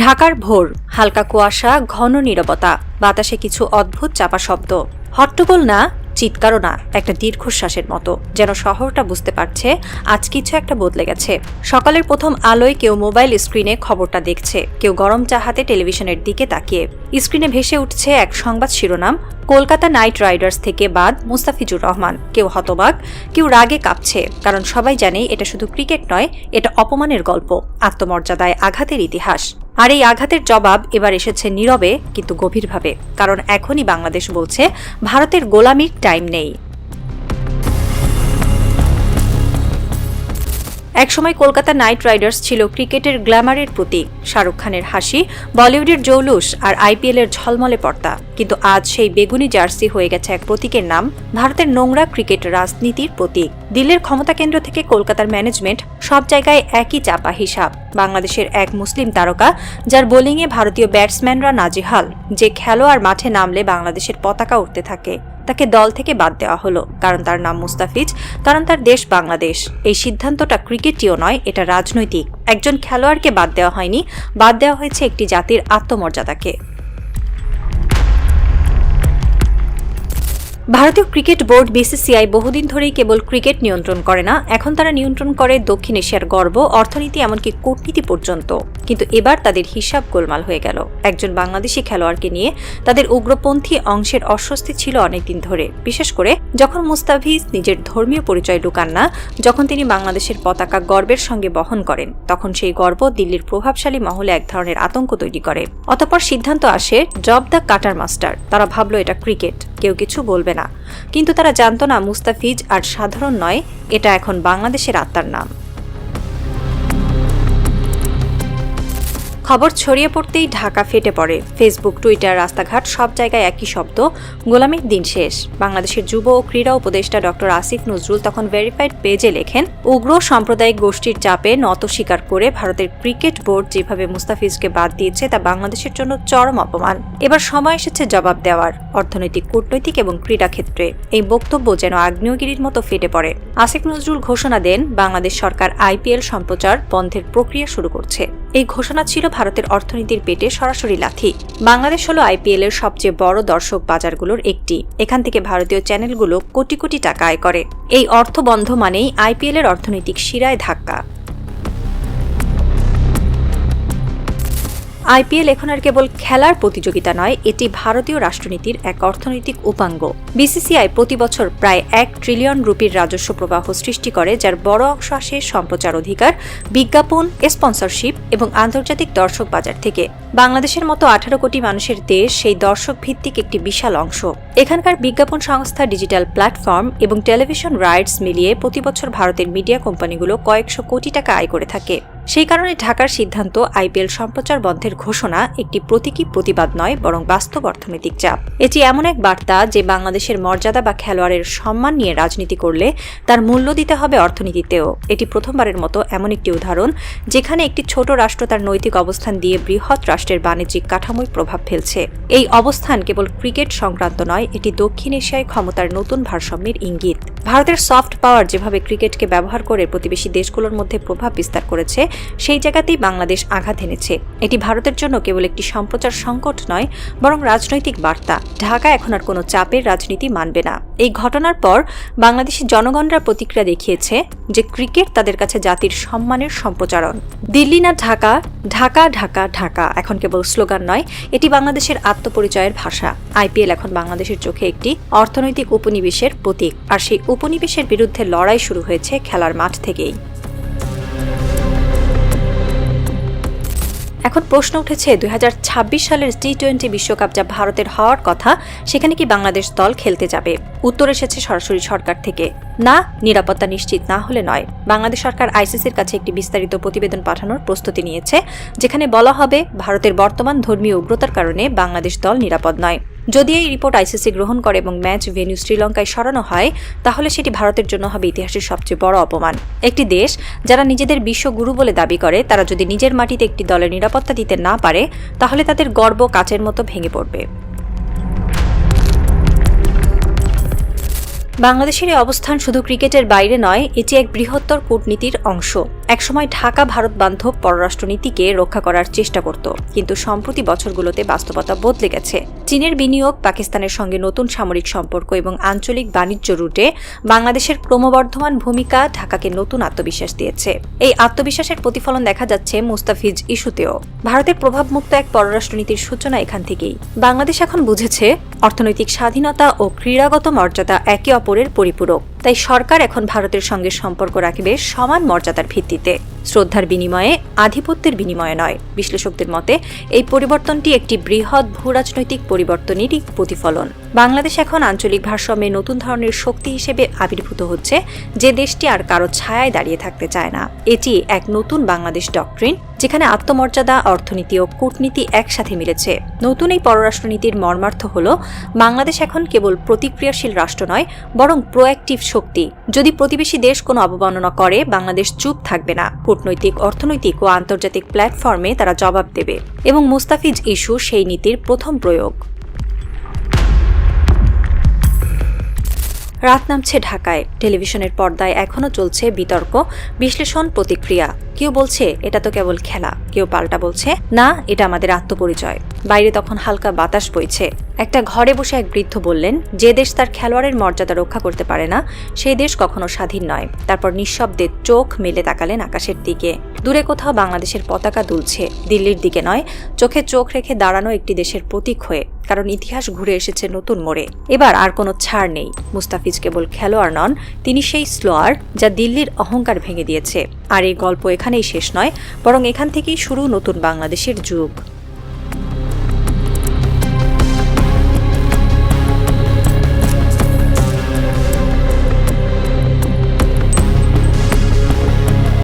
ঢাকার ভোর, হালকা কুয়াশা, ঘন নীরবতা, বাতাসে কিছু অদ্ভুত চাপা শব্দ। হট্টগোল না, চিৎকারও না, একটা দীর্ঘশ্বাসের মতো, যেন শহরটা বুঝতে পারছে আজ কিছু একটা বদলে গেছে। সকালের প্রথম আলোয় কেউ মোবাইল স্ক্রিনে খবরটা দেখছে, কেউ গরম চা হাতে টেলিভিশনের দিকে তাকিয়ে। স্ক্রিনে ভেসে উঠছে এক সংবাদ শিরোনাম, কলকাতা নাইট রাইডার্স থেকে বাদ মুস্তাফিজুর রহমান। কেউ হতবাক, কেউ রাগে কাঁপছে, কারণ সবাই জানে এটা শুধু ক্রিকেট নয়, এটা অপমানের গল্প, আত্মমর্যাদায় আঘাতের ইতিহাস। আর এই আঘাতের জবাব এবার এসেছে নীরবে কিন্তু গভীরভাবে, কারণ এখনই বাংলাদেশ বলছে ভারতের গোলামির টাইম নেই। একসময় কলকাতা নাইট রাইডার্স ছিল ক্রিকেটের গ্ল্যামারের প্রতীক, শাহরুখ খানের হাসি, বলিউডের জৌলুস আর আইপিএলের ঝলমলে পর্দা। কিন্তু আজ সেই বেগুনি জার্সি হয়ে গেছে এক প্রতীকের নাম, ভারতের নোংরা ক্রিকেট রাজনীতির প্রতীক। দিল্লির ক্ষমতা কেন্দ্র থেকে কলকাতার ম্যানেজমেন্ট, সব জায়গায় একই চাপা হিসাব। বাংলাদেশের এক মুসলিম তারকা, যার বোলিংয়ে ভারতীয় ব্যাটসম্যানরা নাজেহাল, যে খেলোয়াড় মাঠে নামলে বাংলাদেশের পতাকা উঠতে থাকে, তাকে দল থেকে বাদ দেওয়া হলো, কারণ তার নাম মুস্তাফিজ, কারণ তার দেশ বাংলাদেশ। এই সিদ্ধান্তটা ক্রিকেটীয় নয়, এটা রাজনৈতিক। একজন খেলোয়াড়কে বাদ দেওয়া হয়নি, বাদ দেওয়া হয়েছে একটি জাতির আত্মমর্যাদাকে। ভারতীয় ক্রিকেট বোর্ড বিসিসিআই বহুদিন ধরেই কেবল ক্রিকেট নিয়ন্ত্রণ করে না, এখন তারা নিয়ন্ত্রণ করে দক্ষিণ এশিয়ার গর্ব, অর্থনীতি, এমনকি কূটনীতি পর্যন্ত। কিন্তু এবার তাদের হিসাব গোলমাল হয়ে গেল। একজন বাংলাদেশি খেলোয়াড়কে নিয়ে তাদের উগ্রপন্থী অংশের অস্বস্তি ছিল অনেকদিন ধরে, বিশেষ করে যখন মুস্তাফিজ নিজের ধর্মীয় পরিচয় লুকান না, যখন তিনি বাংলাদেশের পতাকা গর্বের সঙ্গে বহন করেন, তখন সেই গর্ব দিল্লির প্রভাবশালী মহলে এক ধরনের আতঙ্ক তৈরি করে। অতঃপর সিদ্ধান্ত আসে, ড্রপ দ্য কাটার মাস্টার। তারা ভাবল এটা ক্রিকেট, কেউ কিছু বলবে না। কিন্তু তারা জানতো না মুস্তাফিজ আর সাধারণ নয়, এটা এখন বাংলাদেশের আত্মার নাম। খবর ছড়িয়ে পড়তেই ঢাকা ফেটে পড়ে। ফেসবুক, টুইটার, রাস্তাঘাট, সব জায়গায় একই শব্দ, গোলামির দিন শেষ। বাংলাদেশের যুব ও ক্রীড়া উপদেষ্টা ডক্টর আসিফ নজরুল তখন ভেরিফাইড পেজে লেখেন, উগ্র সাম্প্রদায়িক গোষ্ঠীর চাপে নত স্বীকার করে ভারতের ক্রিকেট বোর্ড যেভাবে মুস্তাফিজকে বাদ দিয়েছে তা বাংলাদেশের জন্য চরম অপমান। এবার সময় এসেছে জবাব দেওয়ার, অর্থনৈতিক, কূটনৈতিক এবং ক্রীড়া ক্ষেত্রে। এই বক্তব্য যেন আগ্নেয়গিরির মতো ফেটে পড়ে। আসিফ নজরুল ঘোষণা দেন, বাংলাদেশ সরকার আইপিএল সম্প্রচার বন্ধের প্রক্রিয়া শুরু করছে। এই ঘোষণা ছিল ভারতের অর্থনীতির পেটে সরাসরি লাথি। বাংলাদেশ হলো আইপিএল এর সবচেয়ে বড় দর্শক বাজারগুলোর একটি। এখান থেকে ভারতীয় চ্যানেলগুলো কোটি কোটি টাকা আয় করে। এই অর্থ বন্ধ মানেই আইপিএল এর অর্থনৈতিক শিরায় ধাক্কা। আইপিএল এখন আর কেবল খেলার প্রতিযোগিতা নয়, এটি ভারতীয় রাষ্ট্রনীতির এক অর্থনৈতিক উপাঙ্গ। বিসিসিআই প্রতি বছর প্রায় 1 ট্রিলিয়ন রুপির রাজস্ব প্রবাহ সৃষ্টি করে, যার বড় অংশ আসে সম্প্রচার অধিকার, বিজ্ঞাপন, স্পন্সরশিপ এবং আন্তর্জাতিক দর্শক বাজার থেকে। বাংলাদেশের মতো 18 কোটি মানুষের দেশ সেই দর্শক ভিত্তিক একটি বিশাল অংশ। এখানকার বিজ্ঞাপন সংস্থা, ডিজিটাল প্ল্যাটফর্ম এবং টেলিভিশন রাইটস মিলিয়ে প্রতি বছর ভারতের মিডিয়া কোম্পানিগুলো কয়েকশো কোটি টাকা আয় করে থাকে। সেই কারণে ঢাকার সিদ্ধান্ত, আইপিএল সম্প্রচার বন্ধের ঘোষণা, একটি প্রতীকী প্রতিবাদ নয়, বরং বাস্তব অর্থনৈতিক চাপ। এটি এমন এক বার্তা যে বাংলাদেশের মর্যাদা বা খেলোয়াড়ের সম্মান নিয়ে রাজনীতি করলে তার মূল্য দিতে হবে অর্থনীতিতেও। এটি প্রথমবারের মতো এমন একটি উদাহরণ যেখানে একটি ছোট রাষ্ট্র তার নৈতিক অবস্থান দিয়ে বৃহৎ রাষ্ট্রের বাণিজ্যিক কাঠামোয় প্রভাব ফেলছে। এই অবস্থান কেবল ক্রিকেট সংক্রান্ত নয়, এটি দক্ষিণ এশিয়ায় ক্ষমতার নতুন ভারসাম্যের ইঙ্গিত। ভারতের সফট পাওয়ার যেভাবে ক্রিকেটকে ব্যবহার করে প্রতিবেশী দেশগুলোর মধ্যে প্রভাব বিস্তার করেছে, সেই জায়গাতেই বাংলাদেশ আঘাত এনেছে। এটি ভারতের জন্য কেবল একটি সম্প্রচার সংকট নয়, বরং রাজনৈতিক বার্তা। ঢাকা এখন আর কোনো চাপের রাজনীতি মানবে না। এই ঘটনার পর বাংলাদেশি জনগণরা প্রতিক্রিয়া দেখিয়েছে যে ক্রিকেট তাদের কাছে জাতির সম্মানের সম্প্রচারণ। দিল্লি না ঢাকা, ঢাকা ঢাকা ঢাকা এখন কেবল স্লোগান নয়, এটি বাংলাদেশের আত্মপরিচয়ের ভাষা। আইপিএল এখন বাংলাদেশের চোখে একটি অর্থনৈতিক উপনিবেশের প্রতীক, আর সেই উপনিবেশের বিরুদ্ধে লড়াই শুরু হয়েছে খেলার মাঠ থেকেই। এখন প্রশ্ন উঠেছে, 2026 সালের টি-20 বিশ্বকাপ যা ভারতের হওয়ার কথা, সেখানে কি বাংলাদেশ দল খেলতে যাবে? উত্তর এসেছে সরাসরি সরকার থেকে, না, নিরাপত্তা নিশ্চিত না হলে নয়। বাংলাদেশ সরকার আইসিসির কাছে একটি বিস্তারিত প্রতিবেদন পাঠানোর প্রস্তুতি নিয়েছে, যেখানে বলা হবে ভারতের বর্তমান ধর্মীয় উগ্রতার কারণে বাংলাদেশ দল নিরাপদ নয়। যদি এই রিপোর্ট আইসিসি গ্রহণ করে এবং ম্যাচ ভেন্যু শ্রীলঙ্কায় সরানো হয়, তাহলে সেটি ভারতের জন্য হবে ইতিহাসের সবচেয়ে বড় অপমান। একটি দেশ যারা নিজেদের বিশ্বগুরু বলে দাবি করে, তারা যদি নিজের মাটিতে একটি দলের নিরাপত্তা দিতে না পারে, তাহলে তাদের গর্ব কাচের মতো ভেঙে পড়বে। বাংলাদেশের এই অবস্থান শুধু ক্রিকেটের বাইরে নয়, এটি এক বৃহত্তর কূটনীতির অংশ। একসময় ঢাকা ভারত বান্ধব পররাষ্ট্রনীতিকে রক্ষা করার চেষ্টা করত, কিন্তু সম্প্রতি বছরগুলোতে বাস্তবতা বদলে গেছে। চীনের বিনিয়োগ, পাকিস্তানের সঙ্গে নতুন সামরিক সম্পর্ক এবং আঞ্চলিক বাণিজ্য রুটে বাংলাদেশের ক্রমবর্ধমান ভূমিকা ঢাকাকে নতুন আত্মবিশ্বাস দিয়েছে। এই আত্মবিশ্বাসের প্রতিফলন দেখা যাচ্ছে মুস্তাফিজ ইস্যুতেও। ভারতের প্রভাবমুক্ত এক পররাষ্ট্রনীতির সূচনা এখান থেকেই। বাংলাদেশ এখন বুঝেছে অর্থনৈতিক স্বাধীনতা ও ক্রীড়াগত মর্যাদা একে অপরের পরিপূরক। তাই সরকার এখন ভারতের সঙ্গে সম্পর্ক রাখবে সমান মর্যাদার ভিত্তিতে, শ্রদ্ধার বিনিময়ে, আধিপত্যের বিনিময়ে নয়। বিশ্লেষকদের মতে এই পরিবর্তনটি একটি বৃহৎ ভূরাজনৈতিক পরিবর্তনেরই প্রতিফলন। বাংলাদেশ এখন আঞ্চলিক ভারসাম্যে নতুন ধরনের শক্তি হিসেবে আবির্ভূত হচ্ছে, যে দেশটি আর কারো ছায়ায় দাঁড়িয়ে থাকতে চায় না। এটি এক নতুন বাংলাদেশ ডক্ট্রিন, যেখানে আত্মমর্যাদা, অর্থনীতি ও কূটনীতি একসাথে মিলেছে। নতুন এই পররাষ্ট্রনীতির মর্মার্থ হল বাংলাদেশ এখন কেবল প্রতিক্রিয়াশীল রাষ্ট্র নয়, বরং প্রোঅ্যাক্টিভ শক্তি। যদি প্রতিবেশী দেশ কোনো অবমাননা করে, বাংলাদেশ চুপ থাকবে না। কূটনৈতিক, অর্থনৈতিক ও আন্তর্জাতিক প্ল্যাটফর্মে তারা জবাব দেবে, এবং মুস্তাফিজ ইস্যু সেই নীতির প্রথম প্রয়োগ। রাত নামছে ঢাকায়। টেলিভিশনের পর্দায় এখনও চলছে বিতর্ক, বিশ্লেষণ, প্রতিক্রিয়া। কেউ বলছে এটা তো কেবল খেলা, কেউ পাল্টা বলছে না, এটা আমাদের আত্মপরিচয়। বাইরে তখন হালকা বাতাস বইছে। একটা ঘরে বসে এক বৃদ্ধ বললেন, যে দেশ তার খেলোয়াড়ের মর্যাদা রক্ষা করতে পারে না, সেই দেশ কখনো স্বাধীন নয়। তারপর নিঃশব্দে চোখ মেলে তাকালেন আকাশের দিকে। দূরে কোথাও বাংলাদেশের পতাকা দুলছে, দিল্লির দিকে নয়, চোখে চোখ রেখে দাঁড়ানো একটি দেশের প্রতীক হয়ে। কারণ ইতিহাস ঘুরে এসেছে নতুন মোড়ে। এবার আর কোনো ছাড় নেই। মুস্তাফিজ কেবল খেলোয়াড় নন, তিনি সেই স্লোয়ার যা দিল্লির অহংকার ভেঙে দিয়েছে। আর এই গল্প এখানেই শেষ নয়, বরং এখান থেকেই শুরু নতুন বাংলাদেশের যুগ।